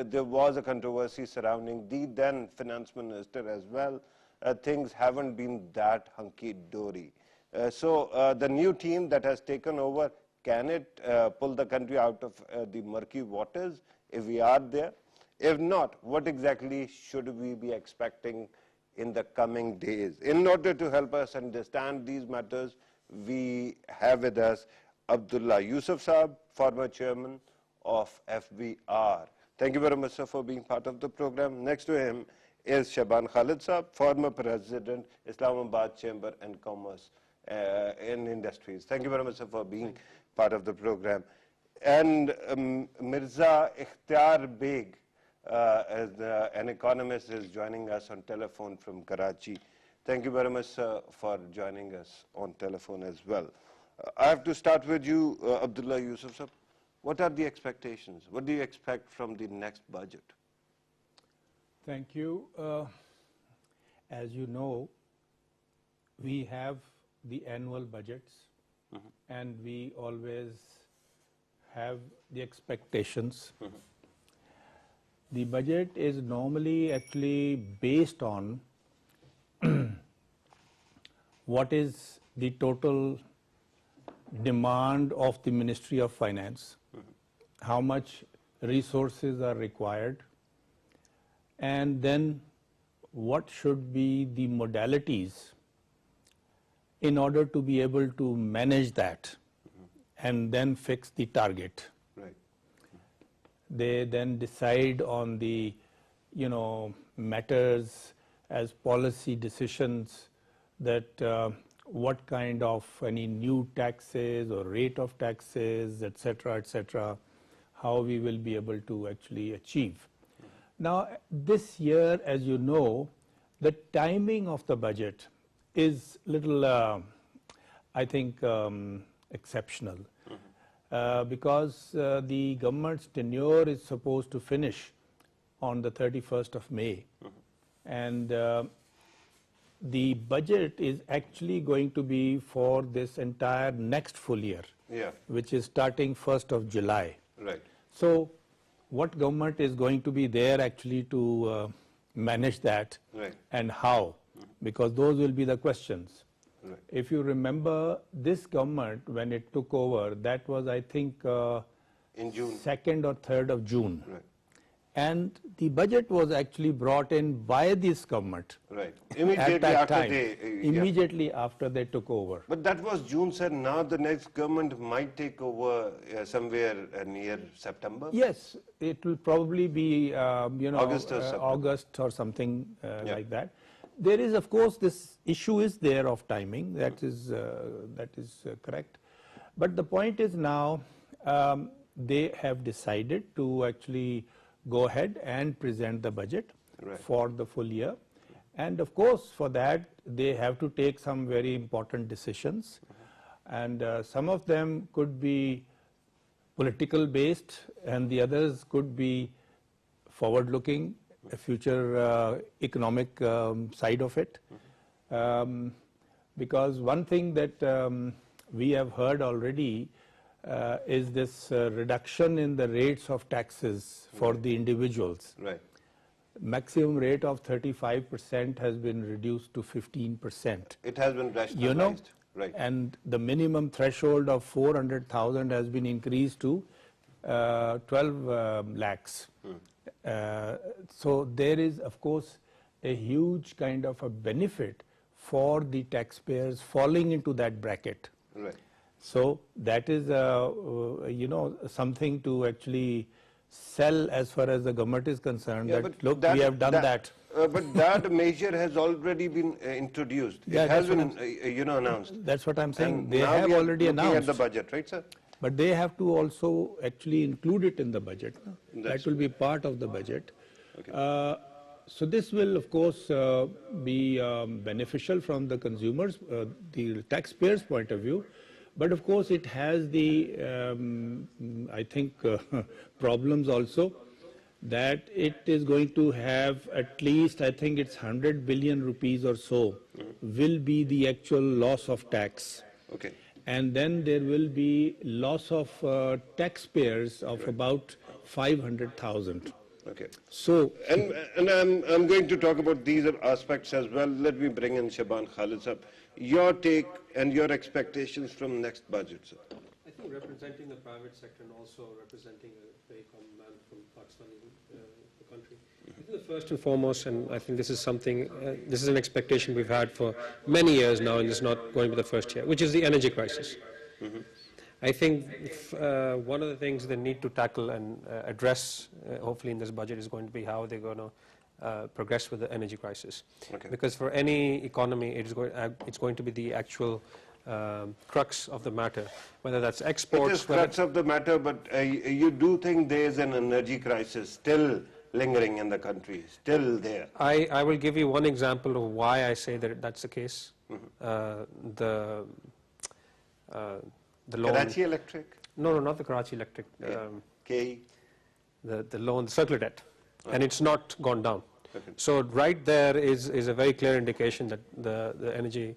there was a controversy surrounding the then finance minister as well. Things haven't been that hunky-dory. So the new team that has taken over, can it pull the country out of the murky waters if we are there? If not, what exactly should we be expecting in the coming days? In order to help us understand these matters, we have with us Abdullah Yousuf Saab, former chairman of FBR. Thank you very much, sir, for being part of the program. Next to him is Shahban Khalid Saab, former president, Islamabad Chamber and Commerce in Industries. Thank you very much, sir, for being part of the program. And Mirza Ikhtiar Baig, an economist, is joining us on telephone from Karachi. Thank you very much, sir, for joining us on telephone as well. I have to start with you, Abdullah Yousuf sir. What are the expectations? What do you expect from the next budget? Thank you. As you know, we have the annual budgets, and we always have the expectations. The budget is normally actually based on what is the total demand of the Ministry of Finance, how much resources are required, and then what should be the modalities in order to be able to manage that and then fix the target. Right. They then decide on the, matters as policy decisions, that what kind of any new taxes or rate of taxes, etc., how we will be able to actually achieve. Now, this year, as you know, the timing of the budget is little, I think, exceptional, because the government's tenure is supposed to finish on the 31st of May, and the budget is actually going to be for this entire next full year, which is starting 1st of July. Right. So what government is going to be there actually to manage that, and how? Because those will be the questions. Right. If you remember, this government, when it took over, that was, I think, in June. 2nd or 3rd of June. Right. And the budget was actually brought in by this government. Right. Immediately after they took over. But that was June, sir. Now the next government might take over somewhere near September. Yes, it will probably be, August or something like that. There is, of course, this issue is there of timing. That is correct. But the point is now they have decided to actually go ahead and present the budget for the full year. And of course, for that, they have to take some very important decisions. And some of them could be political based, and the others could be forward looking, a future economic side of it. Because one thing that we have heard already is this reduction in the rates of taxes for the individuals. Right. Maximum rate of 35% has been reduced to 15%. It has been rationalized. Right. And the minimum threshold of 400,000 has been increased to 12 lakhs. So there is, of course, a huge kind of a benefit for the taxpayers falling into that bracket. Right. So that is, something to actually sell as far as the government is concerned. That look, we have done that. But that measure has already been introduced. Yeah, it has been, announced. That's what I'm saying. And they have already announced. At the budget, right, sir? But they have to also actually include it in the budget. That will be part of the budget. Okay. So this will, of course, be beneficial from the consumers, the taxpayers' point of view. But of course, it has the, I think, problems also, that it is going to have at least, I think it's 100 billion rupees or so, will be the actual loss of tax. Okay. And then there will be loss of taxpayers of about 500,000. Okay. So, And I'm going to talk about these aspects as well. Let me bring in Shahban Khalid sir. Your take and your expectations from next budget, sir. I think representing the private sector and also representing a very common man from Pakistan, the country. I think the first and foremost, and I think this is something, this is an expectation we've had for many years now, and it's not going to be the first year, which is the energy crisis. I think one of the things they need to tackle and address, hopefully in this budget, is going to be how they're going to progress with the energy crisis. Okay. Because for any economy, it's going to be the actual crux of the matter, whether that's exports. It is crux of the matter, but you do think there is an energy crisis still lingering in the country, still there? I will give you one example of why I say that that's the case. The loan. Karachi Electric? No, not the Karachi Electric. KE? The loan, the circular debt, and it's not gone down. Okay. So right there is a very clear indication that the energy,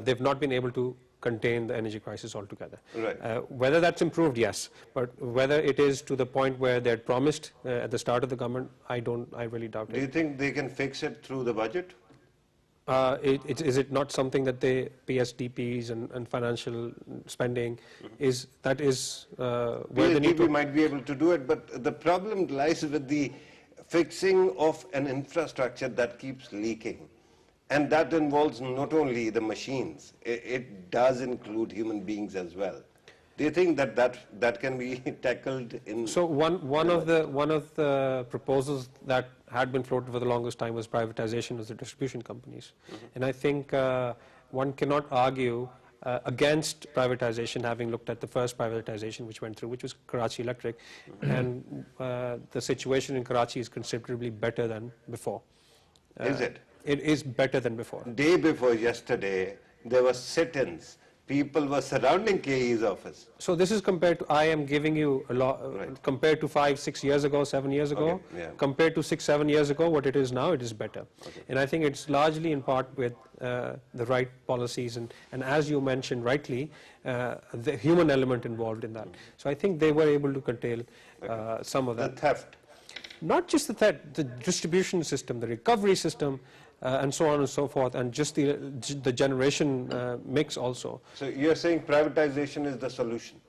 they've not been able to contain the energy crisis altogether. Right. Whether that's improved, yes, but whether it is to the point where they had promised at the start of the government, I really doubt Do you it. think they can fix it through the budget? Is it not something that they, PSDPs and financial spending, is where they need PSDP to... might be able to do it, but the problem lies with the fixing of an infrastructure that keeps leaking. And that involves not only the machines, it does include human beings as well. Do you think that can be tackled in... So one of the proposals that had been floated for the longest time was privatization of the distribution companies. And I think one cannot argue against privatization, having looked at the first privatization which went through, which was Karachi Electric, and the situation in Karachi is considerably better than before. Is it? It is better than before. Day before yesterday, there were sit-ins. People were surrounding KE's office. So this is compared to, I am giving you a lot, compared to 5, 6 years ago, 7 years ago, Okay, yeah. compared to 6, 7 years ago, what it is now, it is better. Okay. And I think it's largely in part with the right policies and as you mentioned rightly, the human element involved in that. So I think they were able to curtail some of that. The theft. Not just the theft, the distribution system, the recovery system, and so on and so forth, and just the generation mix also. So you're saying privatization is the solution?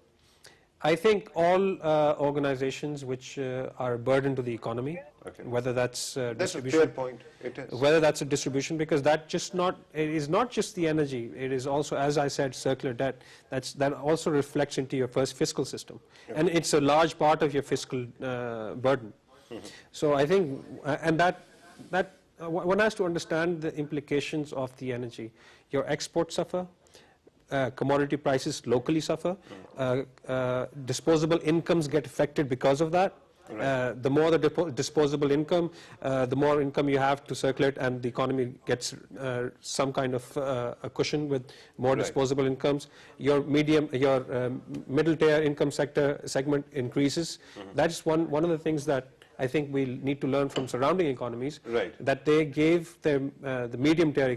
I think all organizations which are a burden to the economy, whether that's distribution. That's a fair point. It is. Whether that's a distribution, because it is not just the energy, it is also, as I said, circular debt. That also reflects into your first fiscal system. And it's a large part of your fiscal burden. So I think, and that one has to understand the implications of the energy. Your exports suffer, commodity prices locally suffer, disposable incomes get affected because of that. Right. The more the disposable income, the more income you have to circulate, and the economy gets some kind of a cushion with more disposable incomes. Your middle tier income segment increases. That's one of the things that I think we need to learn from surrounding economies, that they gave the medium tier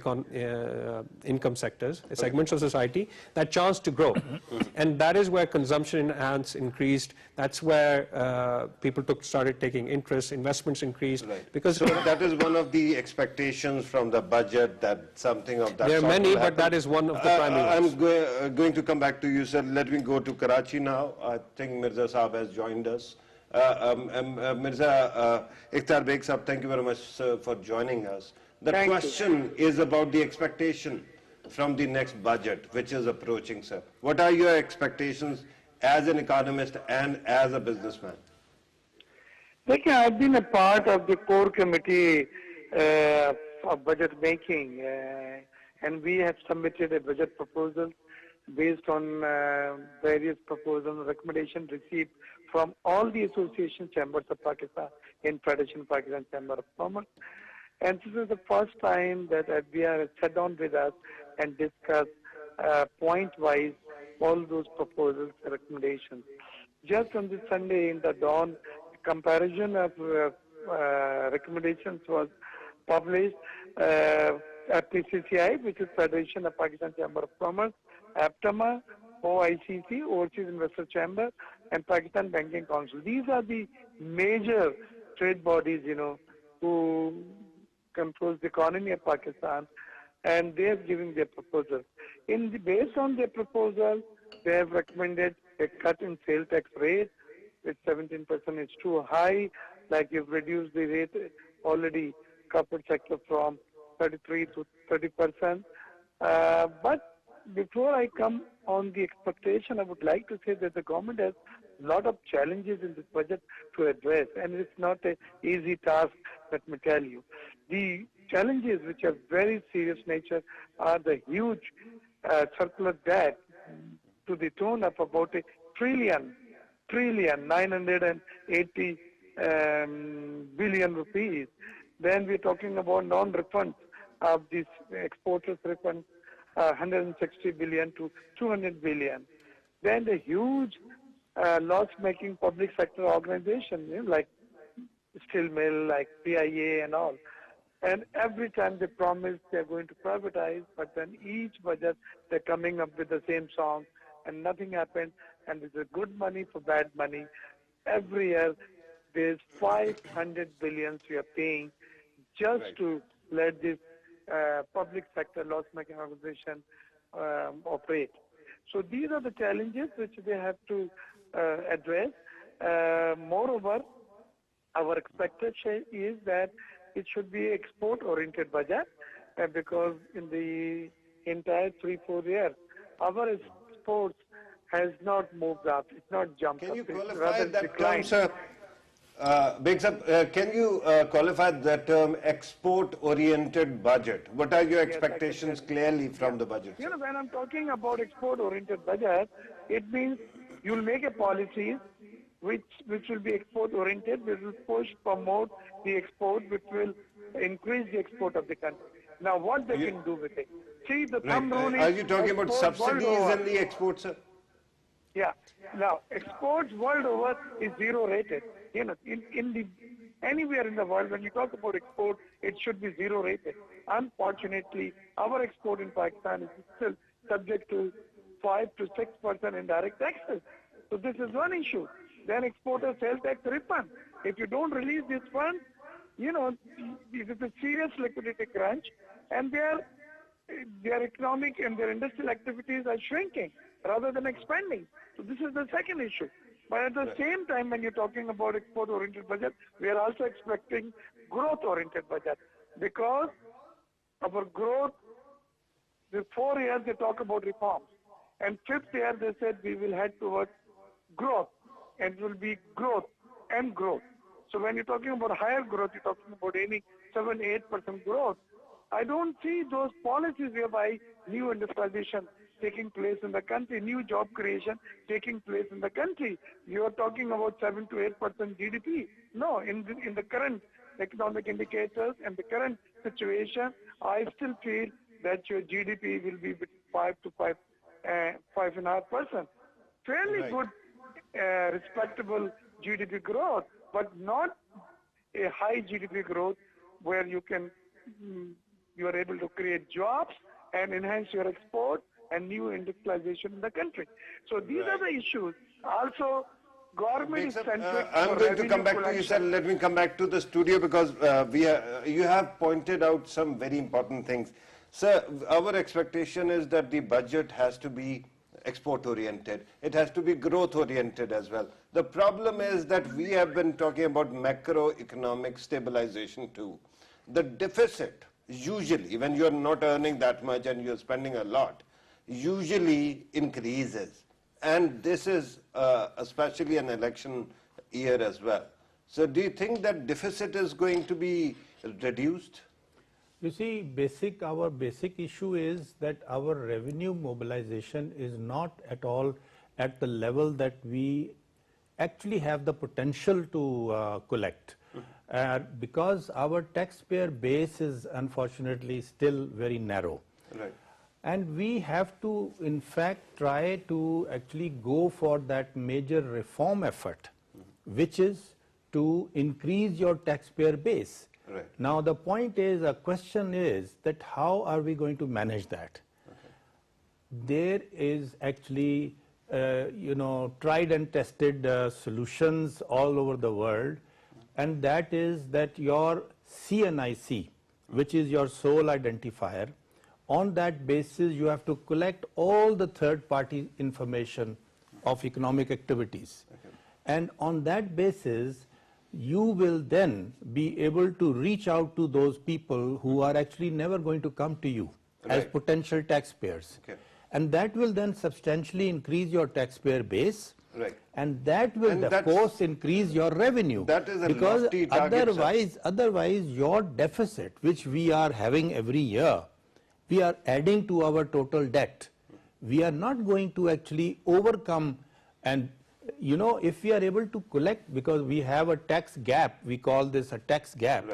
income sectors, segments of society, that chance to grow. And that is where consumption increased. That's where people started taking interest, investments increased. Because so that is one of the expectations from the budget, that something of that there are sort many, will but happen. that is one of the primary ones. I'm going to come back to you, sir. Let me go to Karachi now. I think Mirza Saab has joined us. Mirza Ikhtar Baig Saab, thank you very much, sir, for joining us. The question is about the expectation from the next budget, which is approaching, sir. What are your expectations as an economist and as a businessman? Look, I've been a part of the core committee of budget making, and we have submitted a budget proposal based on various proposals and recommendations received from all the association chambers of Pakistan in Federation Pakistan Chamber of Commerce. And this is the first time that FBR has sat down with us and discussed point-wise all those proposals and recommendations. Just on this Sunday in the dawn, comparison of recommendations was published at PCCI, which is Federation of Pakistan Chamber of Commerce, APTMA, OICC, Overseas Investor Chamber, and Pakistan Banking Council. These are the major trade bodies, who controls the economy of Pakistan, and they are giving their proposal. Based on their proposal, they have recommended a cut in sales tax rate, which 17% is too high. Like you've reduced the rate already, corporate sector from 33 to 30%. But before I come on the expectation, I would like to say that the government has a lot of challenges in this budget to address, and it's not an easy task, let me tell you. The challenges, which are very serious nature, are the huge surplus debt to the tune of about a trillion, 980 billion rupees. Then we're talking about non-refunds of these exporters' refunds, 160 billion to 200 billion. Then the huge loss-making public sector organization, like steel mill, like PIA and all. And every time they promise they're going to privatize, but then each budget they're coming up with the same song, and nothing happened. And it's a good money for bad money. Every year there's 500 billions we are paying just to let this public sector loss-making organization operate. So these are the challenges which they have to address. Moreover, our expectation is that it should be export-oriented budget because in the entire 3-4 years, our exports has not moved up. It's not jumped Can up. you It's qualify rather that declined. term, sir? Baig sir, can you qualify that term export-oriented budget? What are your expectations clearly from the budget? You know, when I'm talking about export-oriented budget, it means you'll make a policy which will be export-oriented, which will push, promote the export, which will increase the export of the country. Now, what they can do with it? See, the thumb rule is... Are you talking about export subsidies world over. in the exports, sir? Yeah. Now, exports world over is zero rated. You know, anywhere in the world, when you talk about export, it should be zero rated. Unfortunately, our export in Pakistan is still subject to 5 to 6% indirect taxes. So this is one issue. Then exporters sales tax refund. If you don't release this fund, you know, this is a serious liquidity crunch, and their economic and their industrial activities are shrinking rather than expanding. So this is the second issue. But at the same time, when you're talking about export-oriented budget, we are also expecting growth-oriented budget, because our growth, the 4 years they talk about reforms, and 5th year they said we will head towards growth, and it will be growth and growth. So when you're talking about higher growth, you're talking about any 7-8% growth. I don't see those policies whereby new industrialization taking place in the country, new job creation taking place in the country. You are talking about 7 to 8% GDP. No, in the current economic indicators and the current situation, I still feel that your GDP will be between 5 to 5.5%. Fairly good, respectable GDP growth, but not a high GDP growth where you are able to create jobs and enhance your export and new industrialization in the country. So these are the issues. Also, government is centric. I'm going to come back to you, sir. Let me come back to the studio, because you have pointed out some very important things. Sir, our expectation is that the budget has to be export-oriented. It has to be growth-oriented as well. The problem is that we have been talking about macroeconomic stabilization too. The deficit, usually, when you're not earning that much and you're spending a lot, usually increases. And this is especially an election year as well. So do you think that deficit is going to be reduced? You see, our basic issue is that our revenue mobilization is not at all at the level that we actually have the potential to collect. Because our taxpayer base is unfortunately still very narrow. Right. And we have to, in fact, try to actually go for that major reform effort, which is to increase your taxpayer base. Right. Now, the point is, a question is that how are we going to manage that? Okay. There is actually, tried and tested solutions all over the world, and that is that your CNIC, which is your sole identifier, on that basis you have to collect all the third-party information of economic activities. And on that basis, you will then be able to reach out to those people who are actually never going to come to you as potential taxpayers. And that will then substantially increase your taxpayer base. And that will, of course, increase your revenue. That is a because lofty target, otherwise, your deficit, which we are having every year, we are adding to our total debt. We are not going to actually overcome, and you know, if we are able to collect, because we have a tax gap, we call this a tax gap,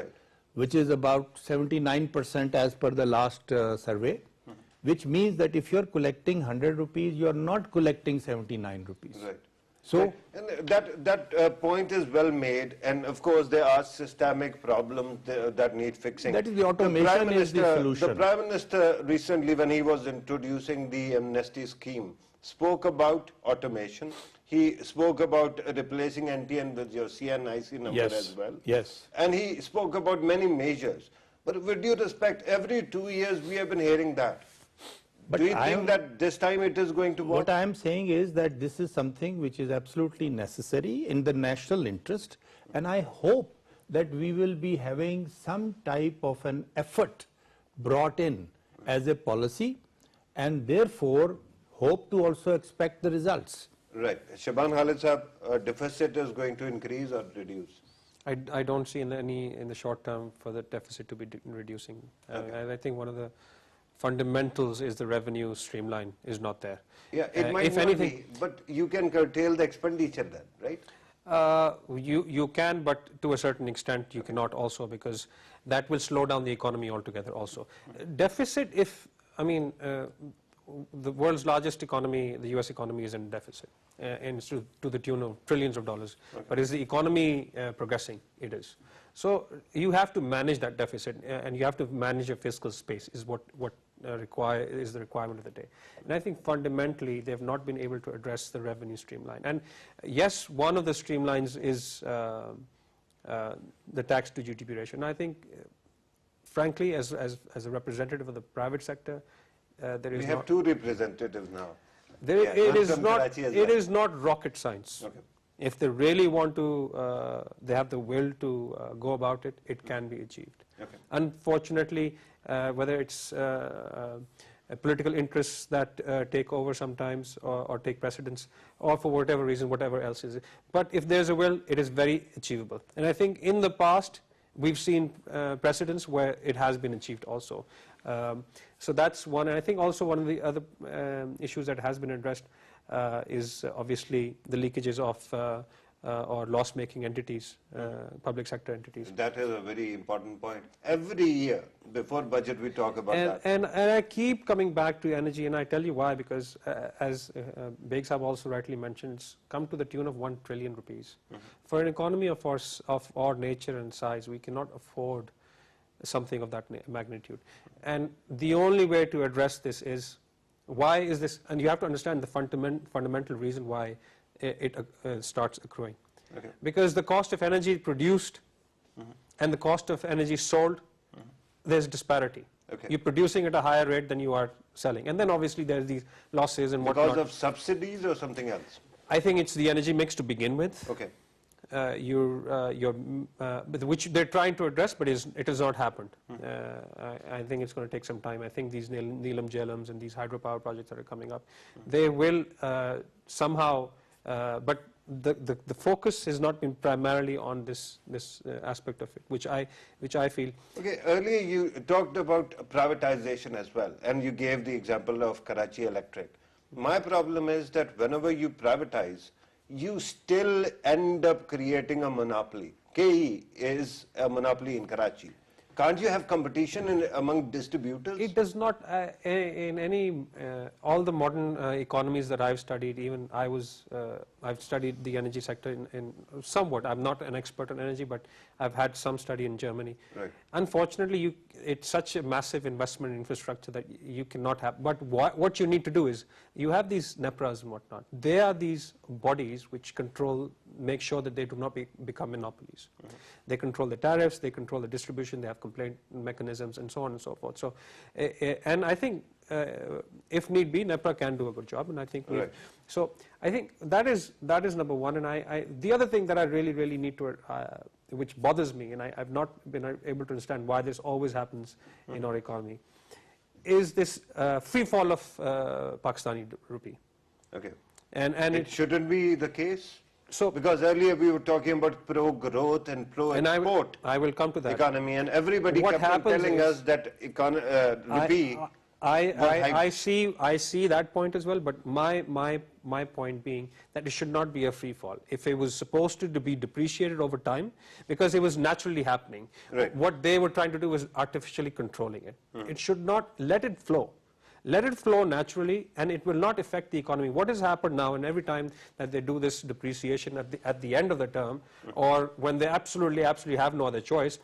which is about 79% as per the last survey, which means that if you are collecting 100 rupees, you are not collecting 79 rupees. So, and that point is well made, and of course there are systemic problems that need fixing. That is the automation is the solution. The Prime Minister recently, when he was introducing the amnesty scheme, spoke about automation. He spoke about replacing NTN with your CNIC number as well. And he spoke about many measures. But with due respect, every 2 years we have been hearing that. But do you think that this time it is going to work? What I am saying is that this is something which is absolutely necessary in the national interest, and I hope that we will be having some type of an effort brought in as a policy, and therefore hope to also expect the results. Shahban Khalid Sahab, deficit is going to increase or reduce? I don't see in the short term for the deficit to be reducing. And I think one of the fundamentals is the revenue streamline is not there. It might if not anything, be, but you can curtail the expenditure then, right? You can, but to a certain extent you cannot also, because that will slow down the economy altogether also. Deficit, the world's largest economy, the US economy, is in deficit, and to the tune of trillions of dollars. But is the economy progressing? It is. So you have to manage that deficit, and you have to manage your fiscal space is what is the requirement of the day. And I think fundamentally they have not been able to address the revenue streamline. And yes, one of the streamlines is the tax to GDP ratio. And I think, frankly, as a representative of the private sector, there is we have two representatives now. It is not rocket science. If they really want to, they have the will to go about it, it can be achieved. Unfortunately, whether it's political interests that take over sometimes or take precedence, or for whatever reason, whatever else is it. But if there's a will, it is very achievable. And I think in the past, we've seen precedents where it has been achieved also. So that's one. And I think also one of the other issues that has been addressed is obviously the leakages of or loss-making entities, public sector entities. That is a very important point. Every year before budget we talk about that. And I keep coming back to energy, and I tell you why, because as Baig Sahab also rightly mentioned, it's come to the tune of 1 trillion rupees. For an economy of our nature and size, we cannot afford something of that magnitude. And the only way to address this is, why is this, and you have to understand the fundamental reason why it starts accruing. Because the cost of energy produced and the cost of energy sold, there's disparity. You're producing at a higher rate than you are selling. And then obviously there's these losses and whatnot. Because of subsidies or something else? I think it's the energy mix to begin with. Which they're trying to address, but it has not happened. I think it's going to take some time. I think these Neelam Jhelams and these hydropower projects that are coming up, they will somehow, but the focus has not been primarily on this aspect of it, which I feel. Earlier you talked about privatization as well, and you gave the example of Karachi Electric. My problem is that whenever you privatize, you still end up creating a monopoly. KE is a monopoly in Karachi. Can't you have competition among distributors? It does not, in any, all the modern economies that I've studied, even I I've studied the energy sector in somewhat. I'm not an expert on energy, but I've had some study in Germany. Right. Unfortunately, it's such a massive investment in infrastructure that you cannot have. But what you need to do is, you have these NEPRAs and whatnot. They are these bodies which control, make sure that they do not become monopolies. They control the tariffs, they control the distribution, they have complaint mechanisms, and so on and so forth. So, and I think if need be, NEPRA can do a good job, and I think so. I think that is number one. And the other thing that I really need to, which bothers me, and I've not been able to understand why this always happens in our economy, is this free fall of Pakistani rupee. Okay. And it shouldn't be the case. So, because earlier we were talking about pro-growth and pro-export I will come to that economy, and everybody kept on telling us that rupee. I see that point as well, but my point being that it should not be a free fall. If it was supposed to be depreciated over time, because it was naturally happening, what they were trying to do was artificially controlling it. It should not let it flow. Let it flow naturally, and it will not affect the economy. What has happened now, and every time that they do this depreciation at the end of the term, or when they absolutely have no other choice,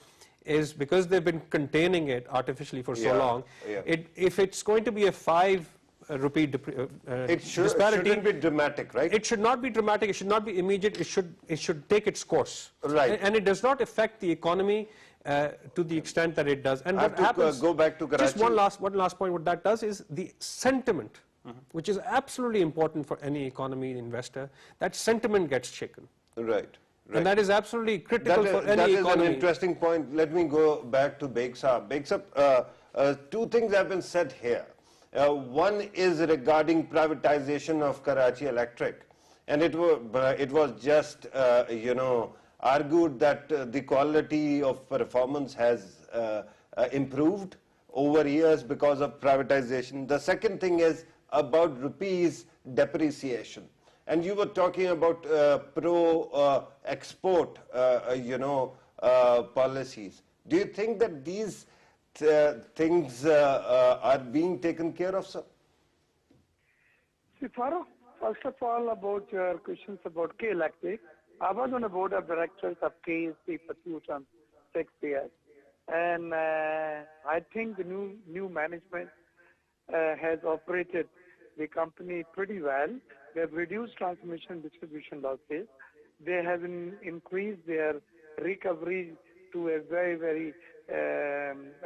is because they've been containing it artificially for so long. If it's going to be a 5 rupee disparity, it shouldn't be dramatic, right? It should not be dramatic. It should not be immediate. It should take its course. Right. And it does not affect the economy to the extent that it does. And I what happens? Go back to Karachi. Just one last point. What that does is the sentiment, which is absolutely important for any economy investor. That sentiment gets shaken. Right. And that is absolutely critical for any economy. That is an interesting point. Let me go back to Baig Saab. Baig Saab, two things have been said here. One is regarding privatization of Karachi Electric, and it was just argued that the quality of performance has improved over years because of privatization. The second thing is about rupees depreciation. And you were talking about pro-export, policies. Do you think that these things are being taken care of, sir? See, Farrukh, first of all, about your questions about K Electric, I was on the board of directors of KSP for 6 years. And I think the new management has operated the company pretty well. They have reduced transmission and distribution losses. They have increased their recovery to a very, very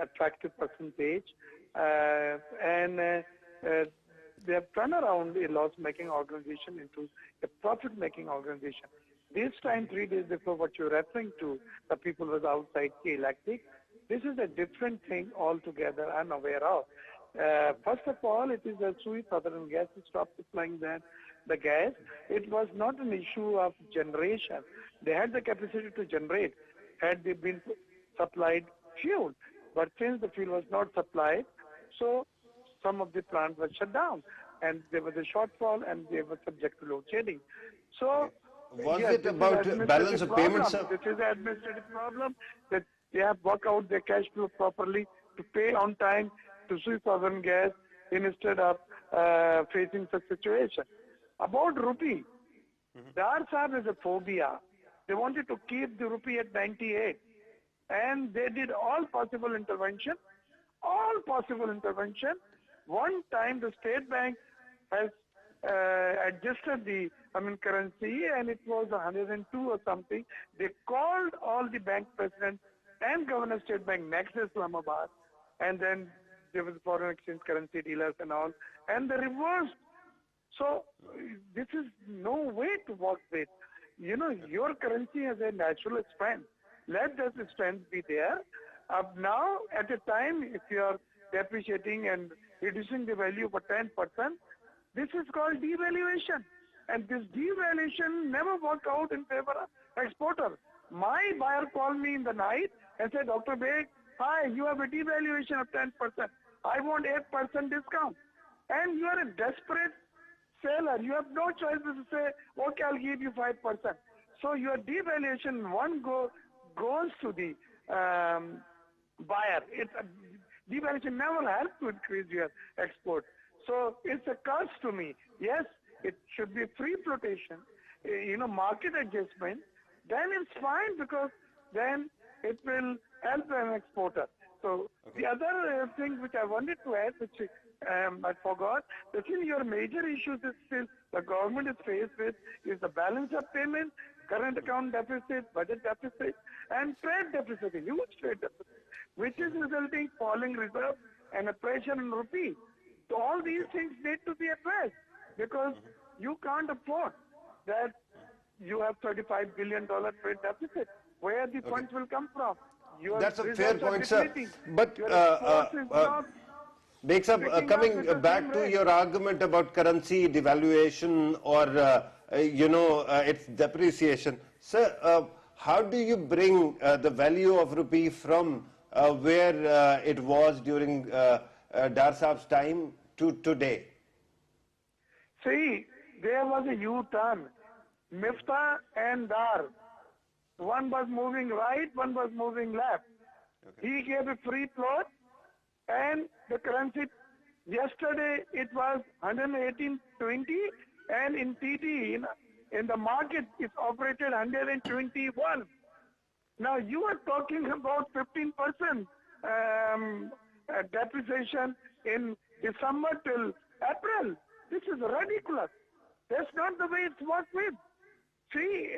attractive percentage. And they have turned around a loss-making organization into a profit-making organization. This time, 3 days before what you're referring to, the people was outside K Electric. This is a different thing altogether I'm aware of. First of all, it is a Suez Southern Gas to stop supplying the gas. It was not an issue of generation. They had the capacity to generate had they been supplied fuel. But since the fuel was not supplied, so some of the plants were shut down. And there was a shortfall and they were subject to load shedding. So, was it about balance of payments, sir? This is an administrative problem that they have worked out their cash flow properly to pay on time to Suez Southern Gas instead of facing such situation. About rupee, Dar Saab is a phobia. They wanted to keep the rupee at 98, and they did all possible intervention. One time the State Bank has adjusted the currency, and it was 102 or something. They called all the bank presidents and Governor State Bank next to Islamabad, and then there was foreign exchange currency dealers and all, and they reversed. So this is no way to work with. Your currency has a natural strength. Let that strength be there. Now, at a time, if you are depreciating and reducing the value by 10%, this is called devaluation. And this devaluation never worked out in favor of exporter. My buyer called me in the night and said, Dr. Baig, hi, you have a devaluation of 10%. I want 8% discount. And you are a desperate seller. You have no choice but to say, okay, I'll give you 5%. So your devaluation, goes to the buyer. Devaluation never helps to increase your export. So it's a curse to me. Yes, it should be free flotation. market adjustment, then it's fine, because then it will help an exporter. So the other thing which I wanted to add, which I forgot, that your major issues is still the government is faced with is the balance of payment, current account deficit, budget deficit, and trade deficit, a huge trade deficit, which is resulting falling reserve and a pressure on rupee. So all these things need to be addressed, because you can't afford that you have $35 billion trade deficit. Where the funds will come from? That's a fair point, sir. But Baig Sahab, coming back to your argument about currency devaluation or its depreciation, sir, how do you bring the value of rupee from where it was during Dar Sahab's time to today? See, there was a U-turn. Miftah and Dar. One was moving right, one was moving left. He gave a free float, and the currency, yesterday it was 118.20, and in TD, in the market, it's operated 121. Now you are talking about 15% depreciation in December till April. This is ridiculous. That's not the way it's worked with. See,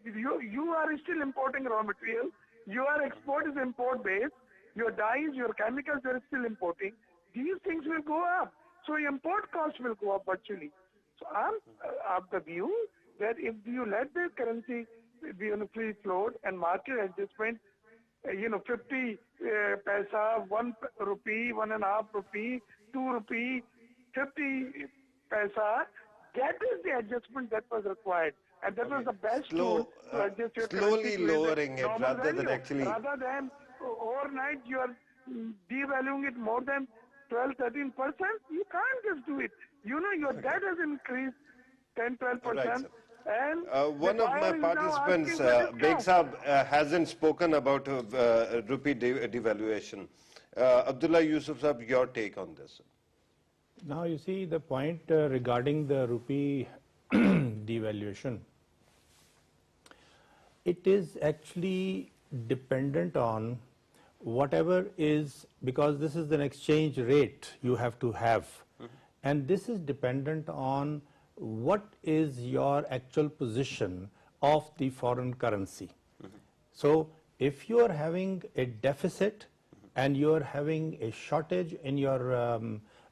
you are still importing raw material. Your export is import based. Your dyes, your chemicals, you are still importing. These things will go up. So import costs will go up virtually. So I'm of the view that if you let the currency be on a free float and market adjustment, 50 paisa, 1 rupee, 1.5 rupee, 2 rupee, 50 paisa, that is the adjustment that was required. And that was the best tool to adjust your slowly currency lowering it rather value. than actually... Rather than overnight you are devaluing it more than 12-13%, you can't just do it. Your debt has increased 10-12%. Right, and one of my participants, Baig Sahab, hasn't spoken about rupee devaluation. Abdullah Yousuf Sahab, your take on this? Now you see the point regarding the rupee devaluation. It is actually dependent on whatever is, because this is an exchange rate you have to have, and this is dependent on what is your actual position of the foreign currency. So if you are having a deficit and you are having a shortage in your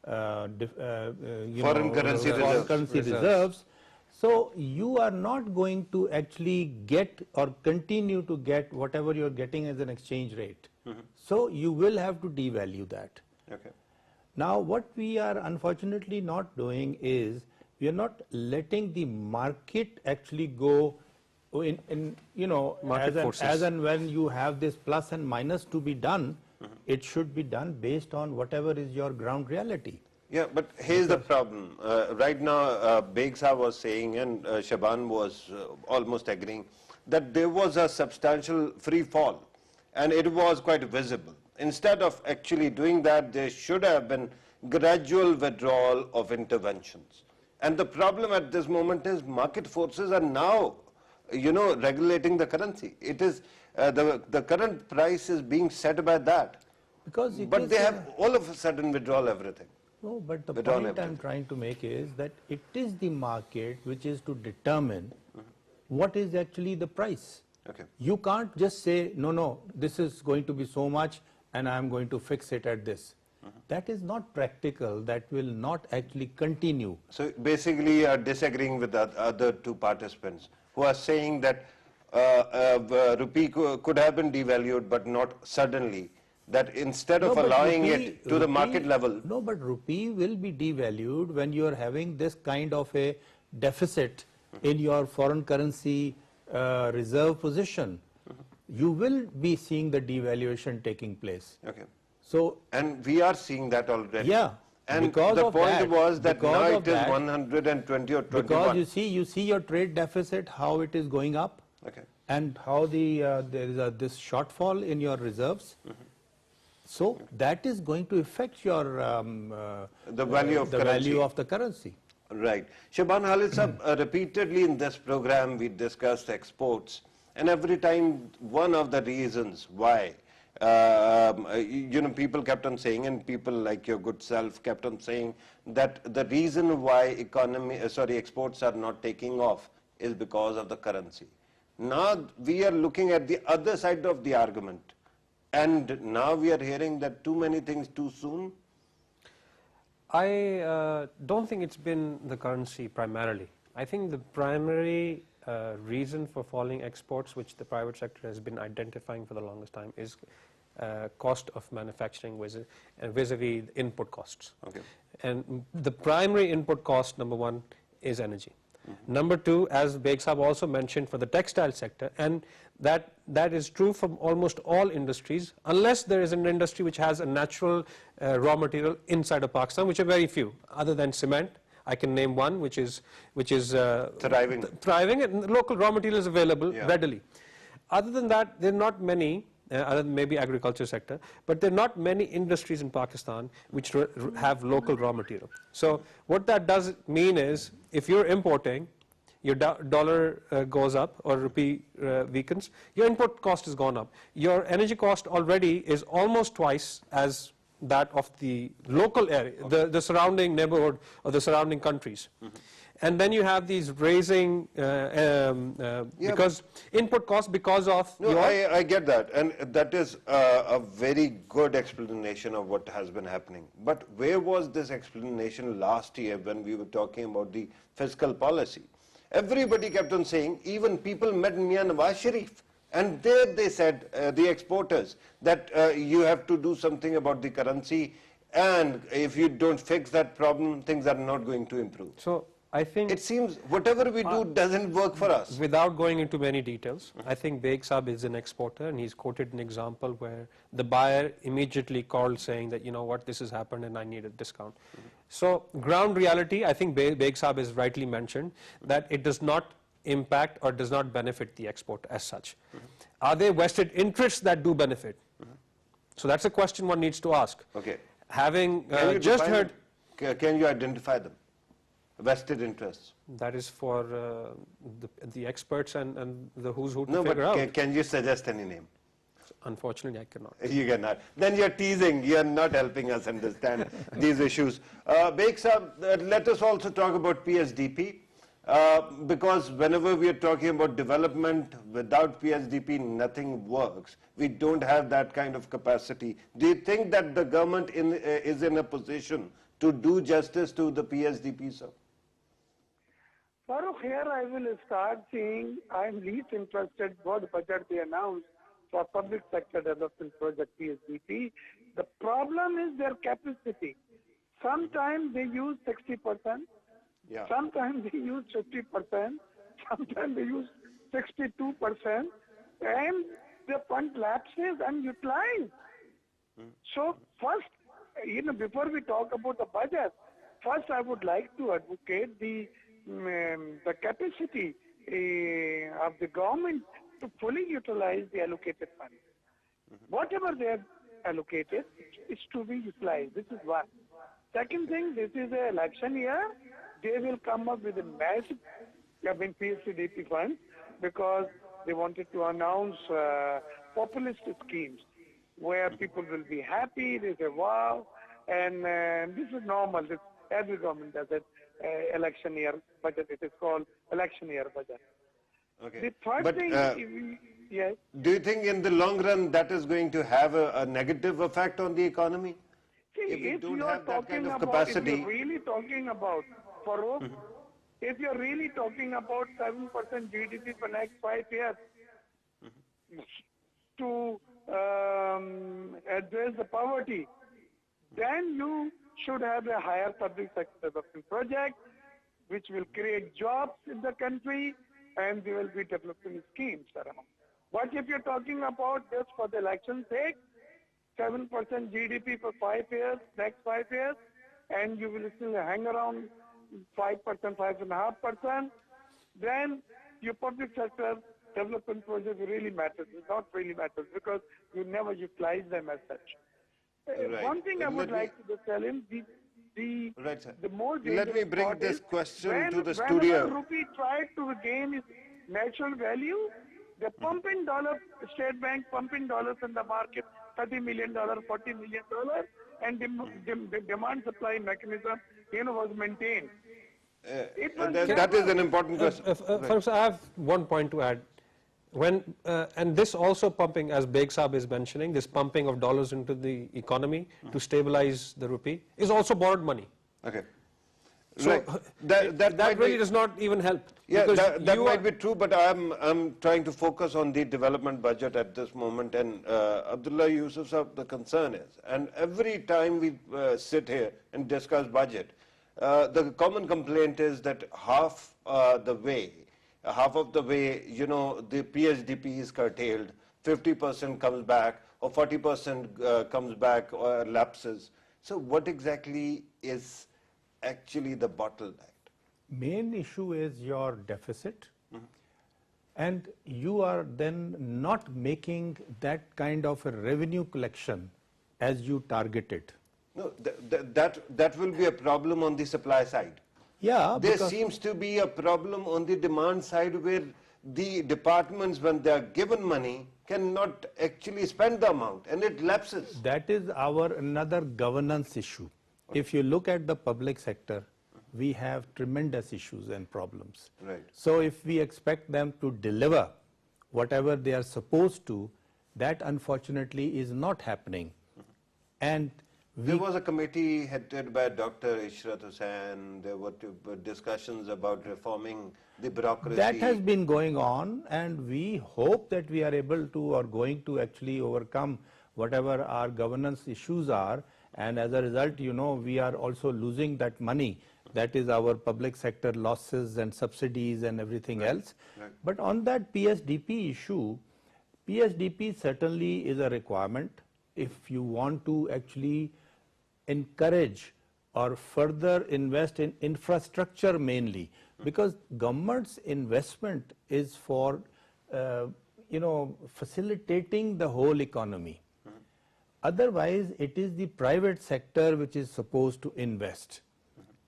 foreign currency reserves, so you are not going to actually get or continue to get whatever you're getting as an exchange rate. So you will have to devalue that. Now what we are unfortunately not doing is we are not letting the market actually go in as and when you have this plus and minus to be done. It should be done based on whatever is your ground reality. Yeah, but here's the problem. Right now, Baig Sahab was saying, and Shahban was almost agreeing, that there was a substantial free fall, and it was quite visible. Instead of actually doing that, there should have been gradual withdrawal of interventions. And the problem at this moment is market forces are now, regulating the currency. It is the current price is being set by that. But they have all of a sudden withdrawn everything. No, but the point I'm trying to make is that it is the market which is to determine what is actually the price. You can't just say, no, this is going to be so much and I'm going to fix it at this. That is not practical. That will not actually continue. So basically you are disagreeing with the other two participants who are saying that rupee could have been devalued but not suddenly. That instead of allowing it to the market level. No, but rupee will be devalued when you are having this kind of a deficit in your foreign currency reserve position. You will be seeing the devaluation taking place. So, and we are seeing that already. Yeah. And the point was that now it is 120 or 21. Because you see your trade deficit, how it is going up, and how there is this shortfall in your reserves. So that is going to affect your the value of the currency. Right. Shahban Khalid Sahab, repeatedly in this program we discussed exports, and every time one of the reasons why, people kept on saying, and people like your good self kept on saying that the reason why exports are not taking off is because of the currency. Now we are looking at the other side of the argument, and now we are hearing that too many things too soon. I don't think it's been the currency primarily. I think the primary reason for falling exports, which the private sector has been identifying for the longest time, is cost of manufacturing vis-a-vis input costs. Okay. And the primary input cost, number one, is energy. Number two, as Baig Sahab also mentioned, for the textile sector, and that is true from almost all industries, unless there is an industry which has a natural raw material inside of Pakistan, which are very few, other than cement. I can name one which is thriving, and local raw material is available readily. Other than that, there are not many, other than maybe agriculture sector, but there are not many industries in Pakistan which have local raw material. So what that does mean is, if you're importing, your dollar goes up or rupee weakens, your input cost has gone up. Your energy cost already is almost twice as that of the local area, the surrounding neighborhood or the surrounding countries. And then you have these raising because input costs because of I get that, and that is a very good explanation of what has been happening. But where was this explanation last year when we were talking about the fiscal policy? Everybody kept on saying, even people met Mian Nawaz Sharif, and there they said, the exporters, that you have to do something about the currency, and if you don't fix that problem, things are not going to improve. So I think it seems whatever we do doesn't work for us. Without going into many details, I think Baig Sahab is an exporter, and he's quoted an example where the buyer immediately called saying that, you know what, this has happened and I need a discount. So ground reality, I think Baig Sahab has rightly mentioned that it does not impact or does not benefit the export as such. Are there vested interests that do benefit? So that's a question one needs to ask. Okay. Having just heard... Can you identify them? Vested interests? That is for the experts and the who's who to figure out. No, but can you suggest any name? Unfortunately, I cannot. You cannot. Then you're teasing. You're not helping us understand these issues. Baig Sahab, let us also talk about PSDP. Because whenever we are talking about development, without PSDP, nothing works. We don't have that kind of capacity. Do you think that the government is in a position to do justice to the PSDP, sir? Farrukh, here I will start saying I'm least interested what budget they announced for public sector development project PSDP. The problem is their capacity. Sometimes they use 60%, sometimes they use 50%, sometimes they use 62%, and the fund lapses unutilized. So first, before we talk about the budget, first I would like to advocate the capacity of the government to fully utilize the allocated funds. Whatever they have allocated is to be utilized. This is one. Second thing, this is an election year. They will come up with a massive PSDP funds because they wanted to announce populist schemes where people will be happy, they say wow, and this is normal. Every government does it. Election year budget, it is called election year budget. Okay. The third thing, yes. Do you think in the long run that is going to have a negative effect on the economy? See, if don't you are have that talking kind of about, capacity, if you're really talking about, Farrukh, if you're really talking about 7% GDP for next 5 years to address the poverty, then you should have a higher public sector development project which will create jobs in the country, and there will be development schemes around. But if you're talking about just for the election sake, 7% GDP for 5 years, next 5 years, and you will still hang around 5%, 5.5%, then your public sector development project really matters. It not really matters because you never utilize them as such. Right. One thing I would like to just tell him, the Right, sir. The more Let me dangerous bring part this is question to the whenever studio. rupee tried to regain its natural value, they pump in dollar, State Bank pump in dollars in the market, $30 million, $40 million, and the demand supply mechanism, was maintained. It was That is an important question. Right. Farooq, I have one point to add. When and this also pumping, as Baig Saab is mentioning, this pumping of dollars into the economy to stabilize the rupee is also borrowed money. Okay. So Right. that really does not even help. Yeah, because that you might are- be true, but I'm trying to focus on the development budget at this moment. And Abdullah Yousuf sir, the concern is, and every time we sit here and discuss budget, the common complaint is that half of the way, the PSDP is curtailed, 50% comes back, or 40% comes back or lapses. So what exactly is actually the bottleneck? Main issue is your deficit, and you are then not making that kind of a revenue collection as you targeted. No, that will be a problem on the supply side. Yeah, There because seems to be a problem on the demand side where the departments, when they are given money, cannot actually spend the amount, and it lapses. that is our another governance issue. If you look at the public sector, we have tremendous issues and problems. Right. So if we expect them to deliver whatever they are supposed to, that unfortunately is not happening. And There was a committee headed by Dr. Ishrat Hussain. There were discussions about reforming the bureaucracy. that has been going on, and we hope that we are able to or going to actually overcome whatever our governance issues are, and as a result, we are also losing that money. That is our public sector losses and subsidies and everything else. Right. But on that PSDP issue, PSDP certainly is a requirement if you want to actually encourage or further invest in infrastructure mainly, because government's investment is for facilitating the whole economy. Otherwise, it is the private sector which is supposed to invest.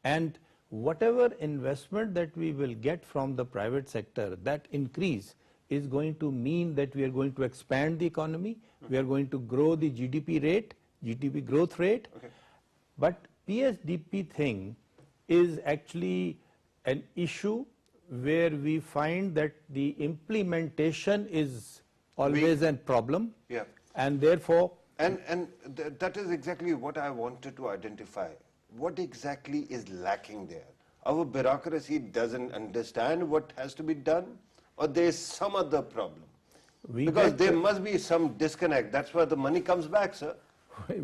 And whatever investment that we will get from the private sector, that increase is going to mean that we are going to expand the economy, we are going to grow the GDP growth rate. Okay. But PSDP thing is actually an issue where we find that the implementation is always a problem. Yeah. And therefore, That is exactly what I wanted to identify. What exactly is lacking there? Our bureaucracy doesn't understand what has to be done, or there is some other problem? Because there must be some disconnect. That's where the money comes back, sir.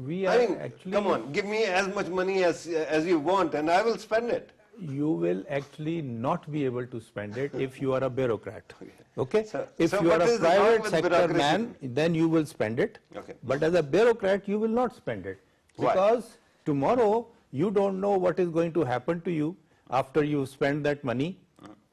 we are actually... come on, give me as much money as you want, and I will spend it. You will actually not be able to spend it if you are a bureaucrat. Okay? So if you what are a is wrong private with sector bureaucracy? man, then you will spend it. Okay. But as a bureaucrat, you will not spend it. Why? Because tomorrow, you don't know what is going to happen to you after you spend that money,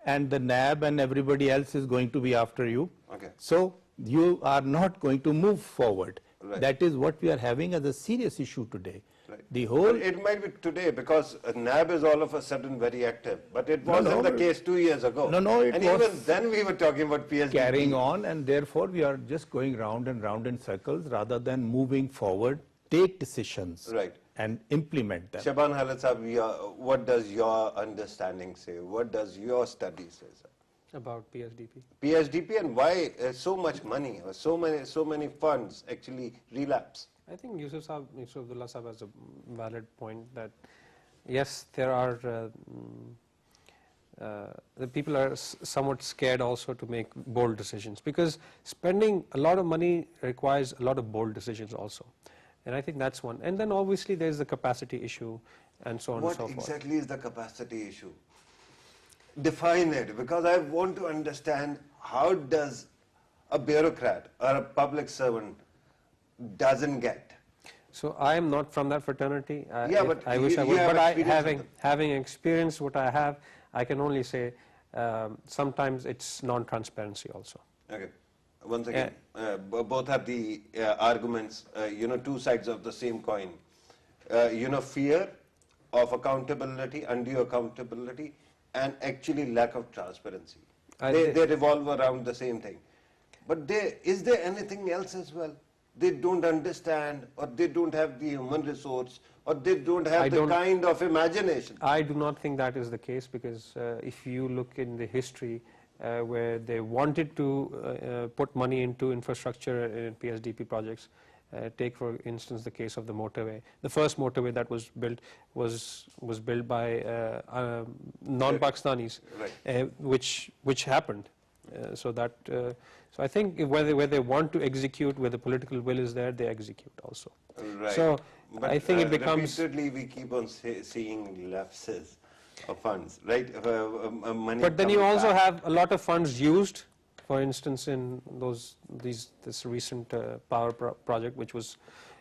and the NAB and everybody else is going to be after you. Okay. So you are not going to move forward. Right. That is what we are having as a serious issue today. Right. The whole... But it might be today because NAB is all of a sudden very active, but it wasn't the case 2 years ago. It and was even then we were talking about PSDP. carrying on, and therefore we are just going round and round in circles rather than moving forward, take decisions Right. and implement them. Shahban Khalid Zeeshan, what does your understanding say? What does your study say, sir? About PSDP. PSDP, and why so much money or so many funds actually relapse? I think Yusuf Abdullah Saab has a valid point that yes, there are the people are somewhat scared also to make bold decisions, because spending a lot of money requires a lot of bold decisions also, and I think that's one. And then obviously there's the capacity issue and so on and so What forth. exactly is the capacity issue? Define it, because I want to understand how does a bureaucrat or a public servant doesn't get. So I am not from that fraternity. Yeah, but I wish I you would. have But experience with them. having experienced what I have, I can only say sometimes it's non-transparency also. Okay. Once again, both have the arguments, two sides of the same coin. Fear of accountability, undue accountability, and actually lack of transparency. They revolve around the same thing. But is there anything else as well? They don't understand, or they don't have the human resource, or they don't have the kind of imagination. I do not think that is the case, because if you look in the history where they wanted to put money into infrastructure in PSDP projects, take for instance the case of the motorway. The first motorway that was built was built by non-Pakistanis, right. which happened. So I think where they want to execute, where the political will is there, they execute also. Right. So but I think it becomes repeatedly we keep on seeing lapses of funds, right? Money. But then you also have a lot of funds used. For instance, in this recent power project, which was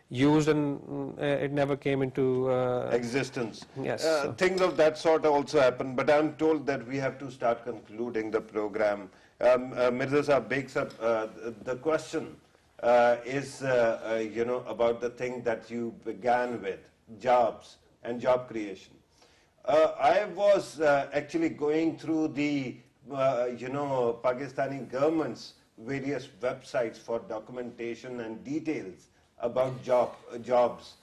used and it never came into existence. Yes. Things of that sort also happen, but I'm told that we have to start concluding the program. Mirza Sahab, Baig Sahab, the question is, about the thing that you began with, jobs and job creation. I was actually going through the Pakistani government's various websites for documentation and details about jobs,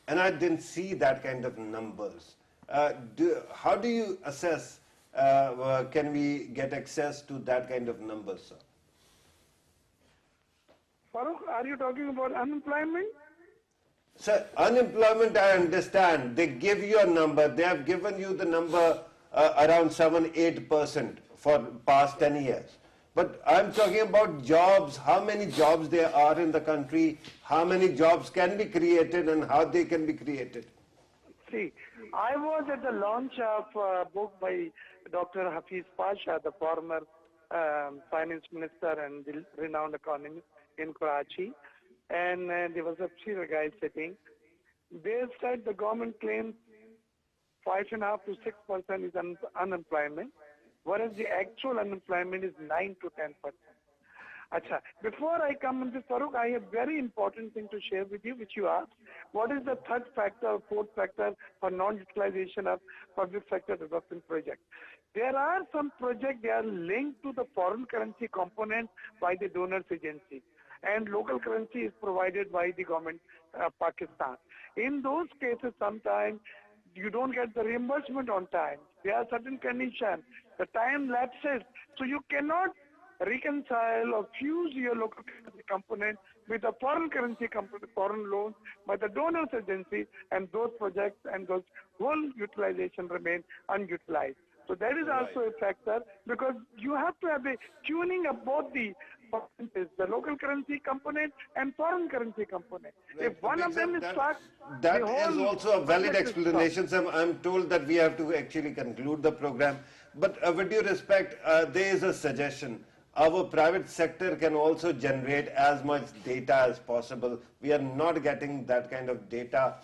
and I didn't see that kind of numbers. How do you assess, can we get access to that kind of numbers, sir? Farrukh, are you talking about unemployment? Sir, unemployment I understand. They give you a number. They have given you the number around 7-8% for past 10 years. But I'm talking about jobs, how many jobs there are in the country, how many jobs can be created and how they can be created. See, I was at the launch of a book by Dr. Hafiz Pasha, the former finance minister and the renowned economist in Karachi, and there was a serial guy sitting. They said the government claims 5.5 to 6% is unemployment, whereas the actual unemployment is 9 to 10%. Acha, before I come into Farrukh, I have very important thing to share with you, which you asked. What is the third factor or fourth factor for non-utilization of public sector development projects? There are some projects, they are linked to the foreign currency component by the donors agency, and local currency is provided by the government of Pakistan. In those cases, sometimes you don't get the reimbursement on time. There are certain conditions. The time lapses, so you cannot reconcile or fuse your local currency component with a foreign currency component, foreign loans by the donors agency, and those projects and those whole utilization remain unutilized. So that is also a factor, because you have to have a tuning of both the local currency component and foreign currency component. Right. If one of them is stuck, that is also a valid explanation. So I'm told that we have to actually conclude the program. But with due respect, there is a suggestion. Our private sector can also generate as much data as possible. We are not getting that kind of data.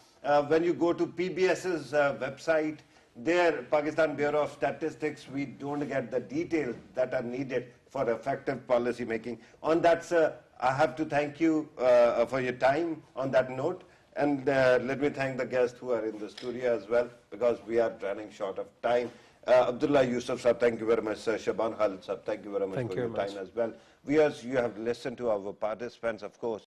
When you go to PBS's website, there, Pakistan Bureau of Statistics, we don't get the details that are needed for effective policy making. On that, sir, I have to thank you for your time on that note. And let me thank the guests who are in the studio as well, because we are running short of time. Abdullah Yousuf, sir, thank you very much, sir. Shahban Khalid, sir, thank you very much for your time as well. Viewers, you have listened to our participants, of course.